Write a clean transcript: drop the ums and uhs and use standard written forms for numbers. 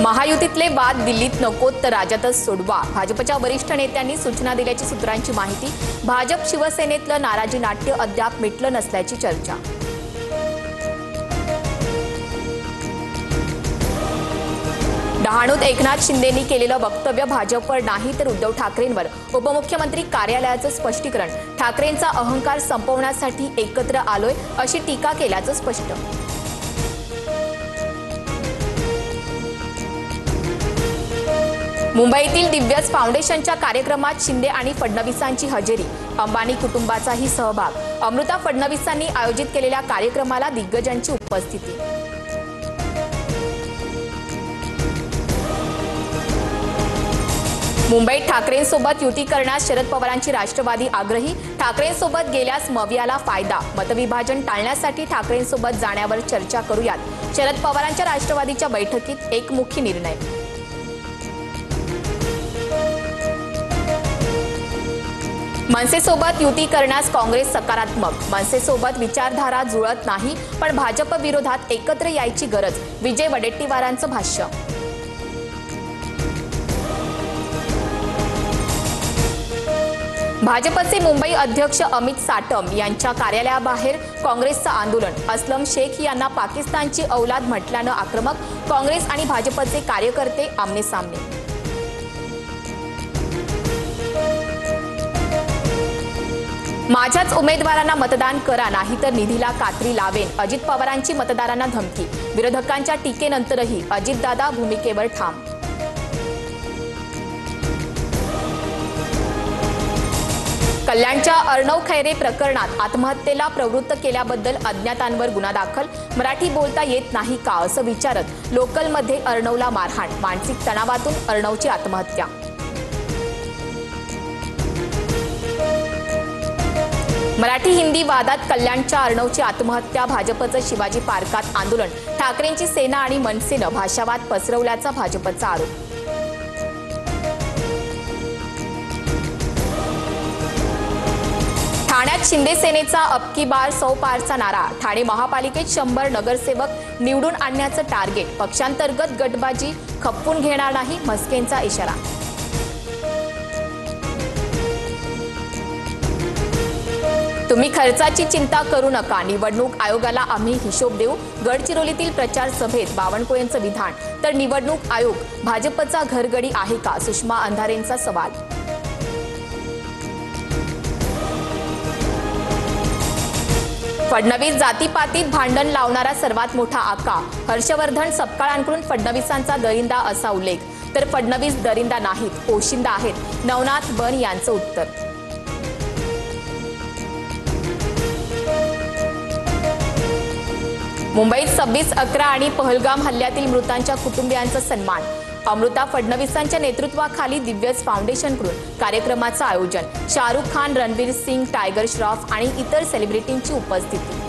महायुतीतले वाद दिल्लीत नकोत तर राज्यातच सोडवा. भाजपच्या वरिष्ठ नेत्यांनी सूचना दिल्याची सूत्रांची माहिती. भाजप शिवसेनेतलं नाराजी नाट्य अद्याप मिटलं नसल्याची चर्चा. डहाणूत एकनाथ शिंदेंनी केलेलं वक्तव्य भाजपवर नाही तर उद्धव ठाकरेंवर. उपमुख्यमंत्री कार्यालयाचं स्पष्टीकरण. ठाकरेंचा अहंकार संपवण्यासाठी एकत्र आलोय अशी टीका केल्याचं स्पष्ट. मुंबईतील दिव्यस फाउंडेशनच्या कार्यक्रमात शिंदे आणि फडणवीसांची हजेरी. अंबानी कुटुंबाचाही सहभाग. अमृता फडणवीसांनी आयोजित केलेल्या कार्यक्रमाला दिग्गजांची उपस्थिती. मुंबईत ठाकरेंसोबत युती करण्यास शरद पवारांची राष्ट्रवादी आग्रही. ठाकरेंसोबत गेल्यास मवियाला फायदा. मतविभाजन टाळण्यासाठी ठाकरेंसोबत जाण्यावर चर्चा करूयात. शरद पवारांच्या राष्ट्रवादीच्या बैठकीत एकमुखी निर्णय. मनसेसोबत युती करण्यास काँग्रेस सकारात्मक. मनसेसोबत विचारधारा जुळत नाही पण भाजप विरोधात एकत्र यायची गरज. विजय वडेट्टीवारांचं भाष्य. भाजपचे मुंबई अध्यक्ष अमित साटम यांच्या कार्यालयाबाहेर काँग्रेसचं आंदोलन. असलम शेख यांना पाकिस्तानची औलाद म्हटल्यानं आक्रमक. काँग्रेस आणि भाजपचे कार्यकर्ते आमनेसामने. माझ्याच उमेदवारांना मतदान करा नाहीतर निधीला कात्री लावेन. अजित पवारांची मतदारांना धमकी. विरोधकांच्या टीकेनंतरही अजितदादा भूमिकेवर ठाम. कल्याणच्या अर्णव खैरे प्रकरणात आत्महत्येला प्रवृत्त केल्याबद्दल अज्ञातांवर गुन्हा दाखल. मराठी बोलता येत नाही का असं विचारत लोकलमध्ये अर्णवला मारहाण. मानसिक तणावातून अर्णवची आत्महत्या. मराठी हिंदी वादात कल्याणच्या अर्णवची आत्महत्या. भाजपचं शिवाजी पार्कात आंदोलन. ठाकरेंची सेना आणि मनसेनं भाषावाद पसरवल्याचा भाजपचा आरोप. ठाण्यात शिंदे सेनेचा अबकी बार 100 पारचा नारा. ठाणे महापालिकेत 100 नगरसेवक निवडून आणण्याचं टार्गेट. पक्षांतर्गत गटबाजी खपवून घेणार नाही म्हस्केंचा इशारा. तुम्ही खर्चाची चिंता करू नका. निवडणूक आयोगाला आम्ही हिशोब देऊ. गडचिरोलीतील प्रचार सभेत बावनकुळेंचं विधान. तर निवडणूक आयोग भाजपचा घरगडी आहे का सुषमा अंधारेंचा सवाल. फडणवीस जातीपातीत भांडण लावणारा सर्वात मोठा आका. हर्षवर्धन सपकाळांकडून फडणवीसांचा दरिंदा असा उल्लेख. तर फडणवीस दरिंदा नाहीत, पोशिंदा आहेत. नवनाथ बन यांचं उत्तर. मुंबईत 26/11 आणि पहलगाम हल्ल्यातील मृतांच्या कुटुंबियांचा सन्मान. अमृता फडणवीसांच्या नेतृत्वाखाली दिव्यस फाउंडेशनकडून कार्यक्रमाचं आयोजन. शाहरुख खान, रणवीर सिंग, टायगर श्रॉफ आणि इतर सेलिब्रिटींची उपस्थिती.